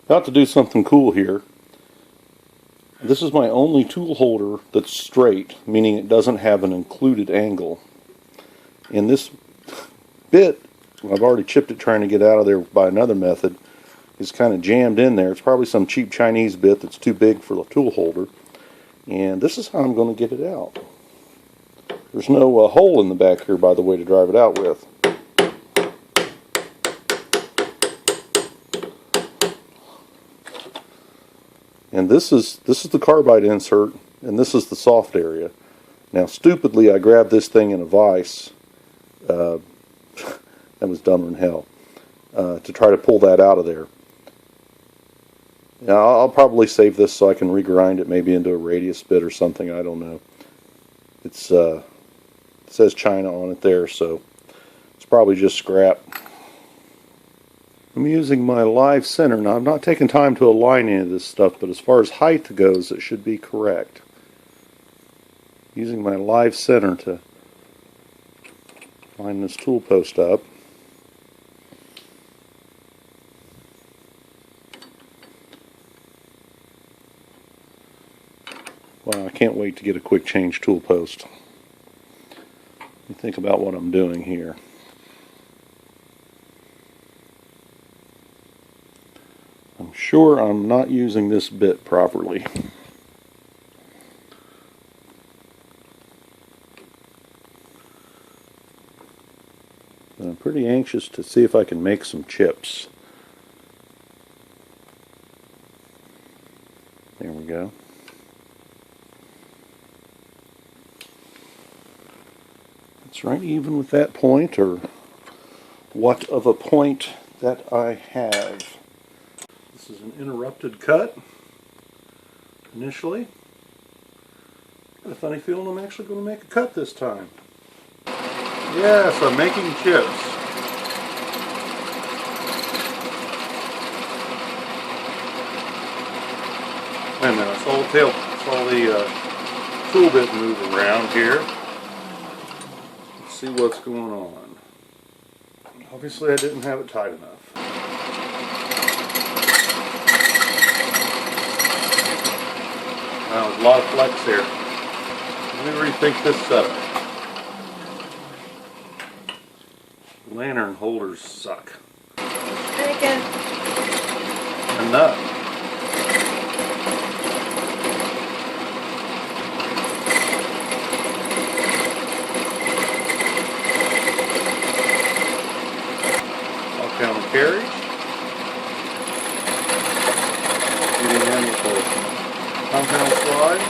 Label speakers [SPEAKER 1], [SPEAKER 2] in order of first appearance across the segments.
[SPEAKER 1] About to do something cool here. This is my only tool holder that's straight, meaning it doesn't have an included angle. And this bit, I've already chipped it trying to get out of there by another method, is kind of jammed in there. It's probably some cheap Chinese bit that's too big for the tool holder. And this is how I'm going to get it out. There's no hole in the back here, by the way, to drive it out with. And this is the carbide insert, and this is the soft area. Now, stupidly, I grabbed this thing in a vise. That was dumber than hell. To try to pull that out of there. Now, I'll probably save this so I can regrind it maybe into a radius bit or something. I don't know. It says China on it there, so it's probably just scrap. I'm using my live center. Now, I've not taken time to align any of this stuff, but as far as height goes, it should be correct. Using my live center to line this tool post up. Wow, I can't wait to get a quick change tool post. Let me think about what I'm doing here. I'm sure I'm not using this bit properly. But I'm pretty anxious to see if I can make some chips. There we go. It's right even with that point, or what of a point that I have. This is an interrupted cut, initially. Got a funny feeling I'm actually going to make a cut this time. Yes, I'm making chips. Wait a minute, I saw the tool bit move around here. Let's see what's going on. Obviously I didn't have it tight enough. There's a lot of flex here. Let me rethink this setup. Lantern holders suck.
[SPEAKER 2] And again.
[SPEAKER 1] A nut. I'll count the carriage. Getting in with the compound slide.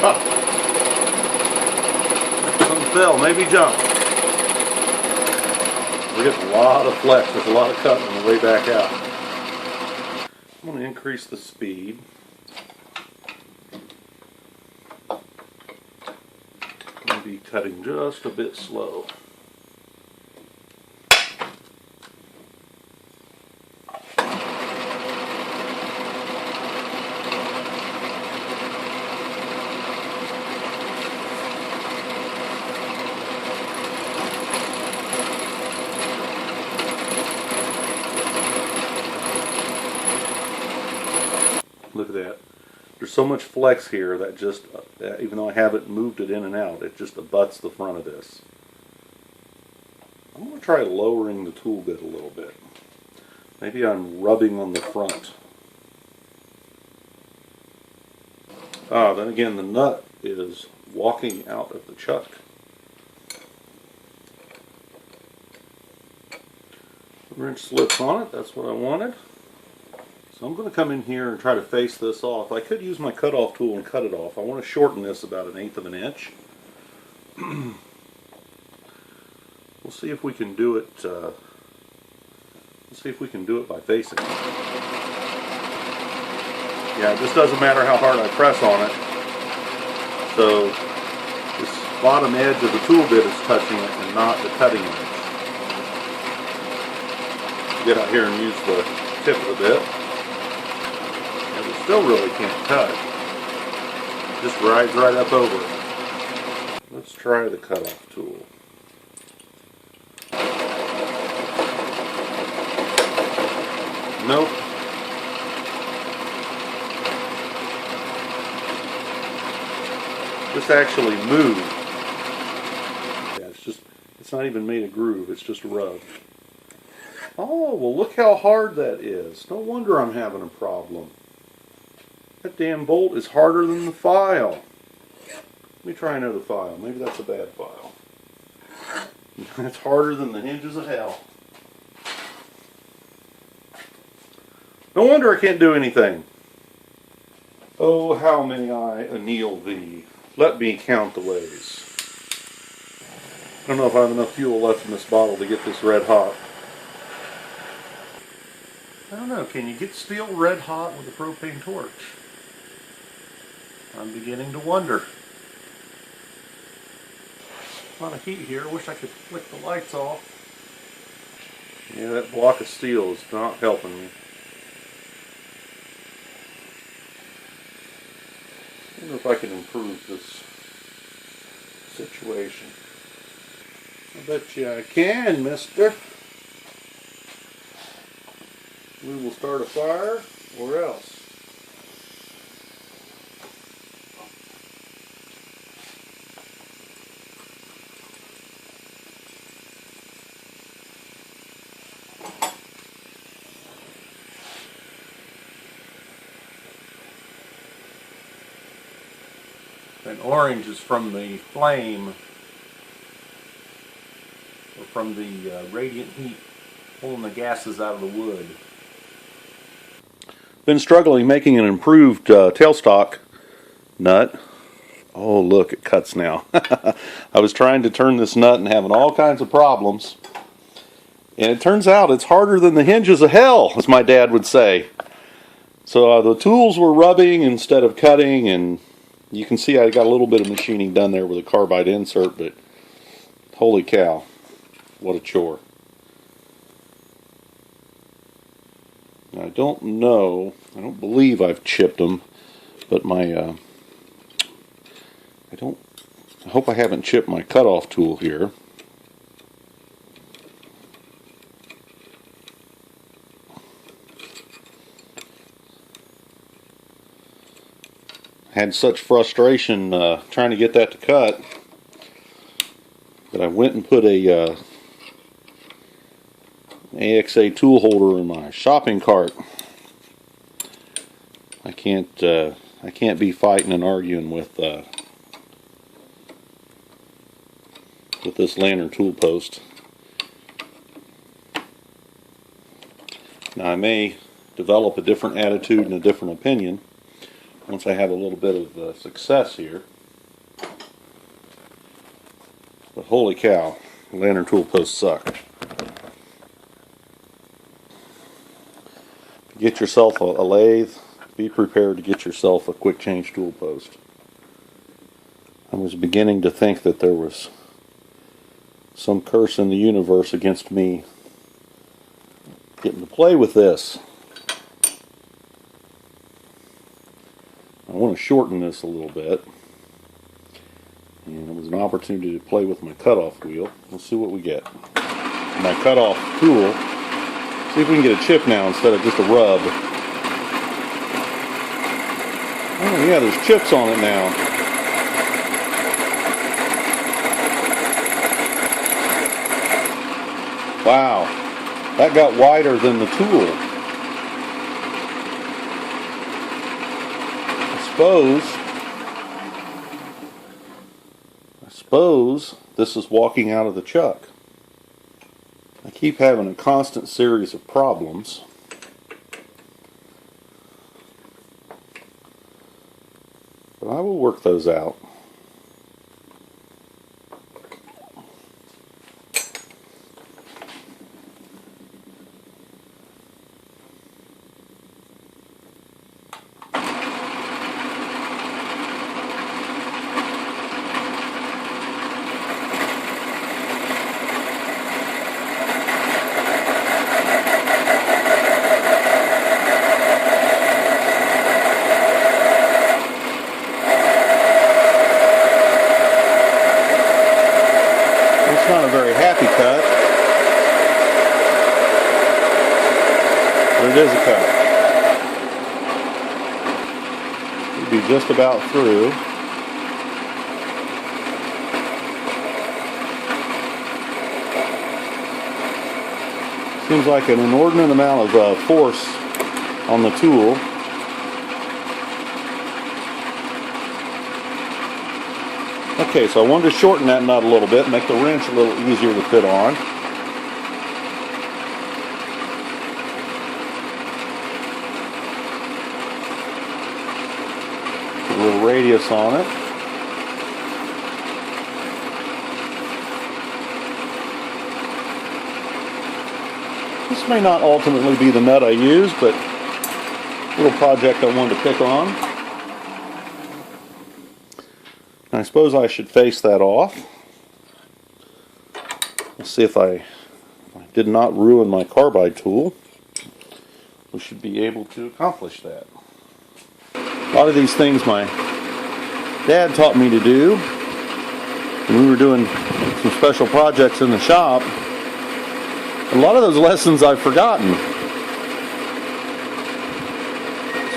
[SPEAKER 1] Oh. Something fell, maybe jump. We're getting a lot of flex. There's a lot of cutting on the way back out. I'm going to increase the speed. Maybe cutting just a bit slow. Look at that. There's so much flex here that just, even though I haven't moved it in and out, it just abuts the front of this. I'm going to try lowering the tool bit a little bit. Maybe I'm rubbing on the front. Then again, the nut is walking out of the chuck. Wrench slips on it, that's what I wanted. So I'm going to come in here and try to face this off. I could use my cutoff tool and cut it off. I want to shorten this about 1/8 of an inch. We'll see if we can do it. We'll see if we can do it by facing it. Yeah, it just doesn't matter how hard I press on it. So this bottom edge of the tool bit is touching it and not the cutting edge. Get out here and use the tip of the bit. Still really can't cut. Just rides right up over it. Let's try the cutoff tool. Nope. This actually moved. Yeah, it's not even made a groove, it's just rubbed. Oh, well look how hard that is. No wonder I'm having a problem. That damn bolt is harder than the file. Let me try another file. Maybe that's a bad file. It's harder than the hinges of hell. No wonder I can't do anything. Oh, how may I anneal thee? Let me count the ways. I don't know if I have enough fuel left in this bottle to get this red hot. I don't know, can you get steel red hot with a propane torch? I'm beginning to wonder. A lot of heat here. I wish I could flick the lights off. Yeah, that block of steel is not helping me. I wonder if I can improve this situation. I bet you I can, mister. We will start a fire, or else. And orange is from the flame, or from the radiant heat pulling the gases out of the wood. Been struggling making an improved tailstock nut. Oh look, it cuts now. I was trying to turn this nut and having all kinds of problems. And it turns out it's harder than the hinges of hell, as my dad would say. So the tools were rubbing instead of cutting, and you can see I got a little bit of machining done there with a carbide insert, but holy cow, what a chore. Now, I don't believe I've chipped them, but I hope I haven't chipped my cutoff tool here. Had such frustration trying to get that to cut that I went and put a AXA tool holder in my shopping cart. I can't be fighting and arguing with this lantern tool post. Now I may develop a different attitude and a different opinion once I have a little bit of success here. But holy cow, lantern tool posts suck. Get yourself a lathe. Be prepared to get yourself a quick change tool post. I was beginning to think that there was some curse in the universe against me getting to play with this. I want to shorten this a little bit, and it was an opportunity to play with my cutoff wheel. Let's see what we get. My cutoff tool. See if we can get a chip now instead of just a rub. Oh yeah, there's chips on it now. Wow, that got wider than the tool. I suppose this is walking out of the chuck. I keep having a constant series of problems. But I will work those out. it is a cut. Should be just about through. Seems like an inordinate amount of force on the tool. Okay, so I wanted to shorten that nut a little bit, make the wrench a little easier to fit on. Put a little radius on it. This may not ultimately be the nut I use, but a little project I wanted to pick on. I suppose I should face that off. Let's see if I did not ruin my carbide tool. We should be able to accomplish that. A lot of these things my dad taught me to do when we were doing some special projects in the shop. A lot of those lessons I've forgotten.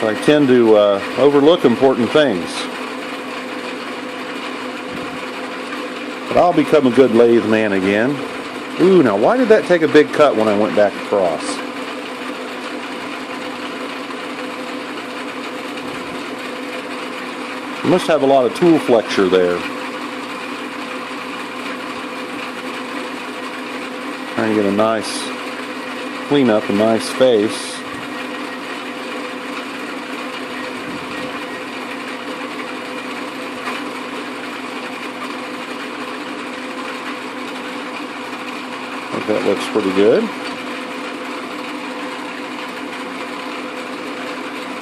[SPEAKER 1] So I tend to overlook important things. But I'll become a good lathe man again. Ooh, now why did that take a big cut when I went back across? You must have a lot of tool flexure there. Trying to get a nice clean up, a nice face. I think that looks pretty good.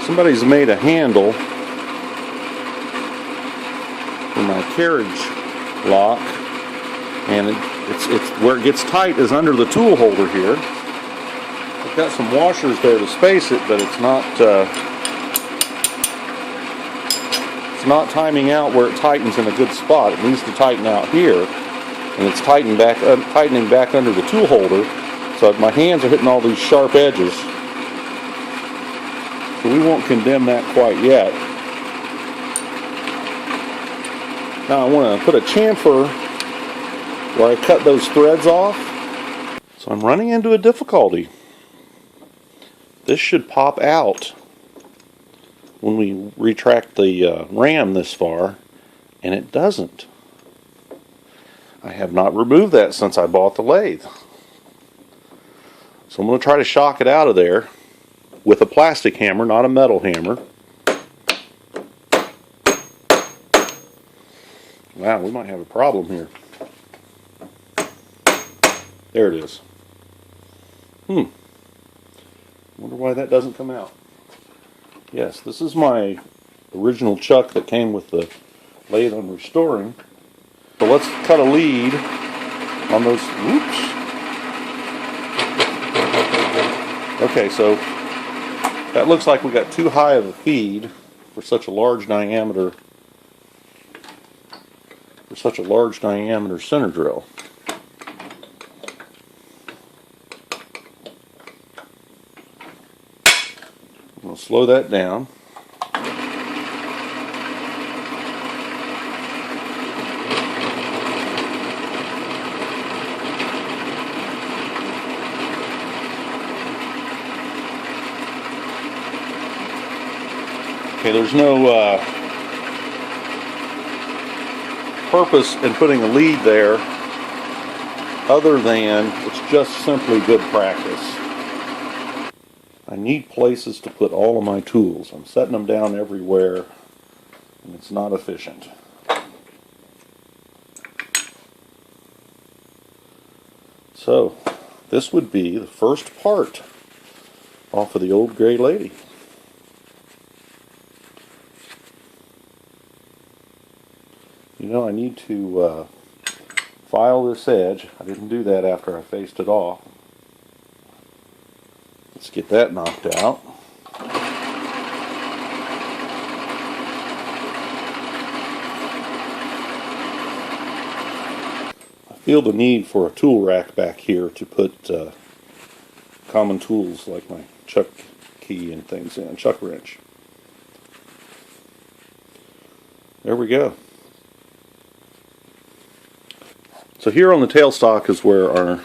[SPEAKER 1] Somebody's made a handle for my carriage lock, and it's where it gets tight is under the tool holder here. I've got some washers there to space it, but it's not timing out where it tightens in a good spot. It needs to tighten out here, and it's tightening back under the tool holder. So my hands are hitting all these sharp edges. So we won't condemn that quite yet. Now I want to put a chamfer where I cut those threads off. So I'm running into a difficulty. This should pop out when we retract the ram this far, and it doesn't. I have not removed that since I bought the lathe. So I'm going to try to shock it out of there with a plastic hammer, not a metal hammer. Wow, we might have a problem here. There it is. Wonder why that doesn't come out. Yes, this is my original chuck that came with the lathe I'm restoring. So let's cut a lead on those. Whoops. Okay, so that looks like we got too high of a feed for such a large diameter. For such a large diameter center drill. We'll slow that down. Okay, there's no purpose in putting a lead there other than it's just simply good practice. I need places to put all of my tools. I'm setting them down everywhere, and it's not efficient. So, this would be the first part off of the old gray lady. You know, I need to file this edge. I didn't do that after I faced it off. Let's get that knocked out. I feel the need for a tool rack back here to put common tools like my chuck key and things in, chuck wrench. There we go. So here on the tailstock is where our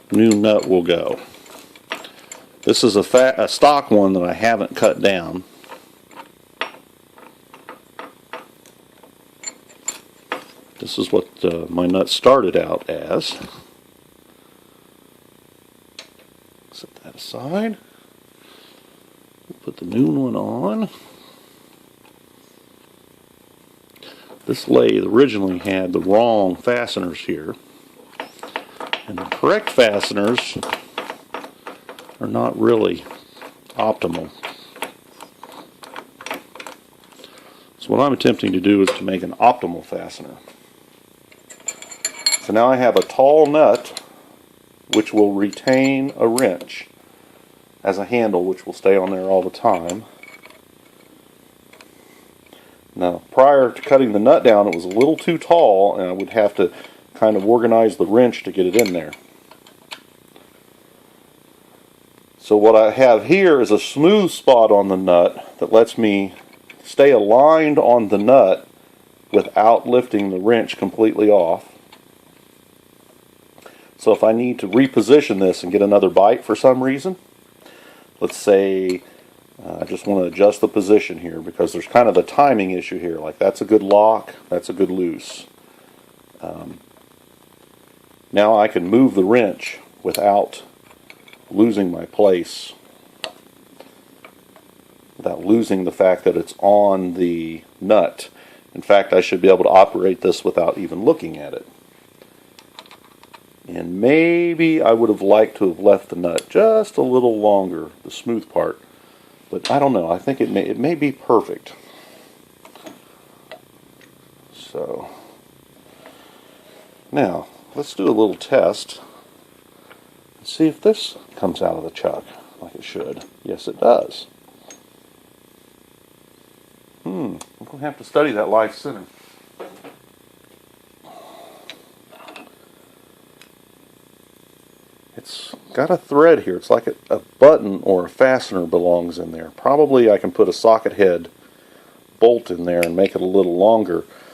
[SPEAKER 1] new nut will go. This is a stock one that I haven't cut down. This is what my nut started out as. Set that aside. Put the new one on. This lathe originally had the wrong fasteners here, and the correct fasteners are not really optimal. So what I'm attempting to do is to make an optimal fastener. So now I have a tall nut which will retain a wrench as a handle, which will stay on there all the time. Now, prior to cutting the nut down, it was a little too tall, and I would have to kind of organize the wrench to get it in there. So what I have here is a smooth spot on the nut that lets me stay aligned on the nut without lifting the wrench completely off. So if I need to reposition this and get another bite for some reason, let's say I just want to adjust the position here because there's kind of a timing issue here. Like that's a good lock, that's a good loose. Now I can move the wrench without losing my place, without losing the fact that it's on the nut. In fact, I should be able to operate this without even looking at it. And maybe I would have liked to have left the nut just a little longer, the smooth part. But I don't know. I think it may be perfect. So now let's do a little test and see if this comes out of the chuck like it should. Yes, it does. I'm going to have to study that live center. It's got a thread here. It's like a button or a fastener belongs in there. Probably I can put a socket head bolt in there and make it a little longer.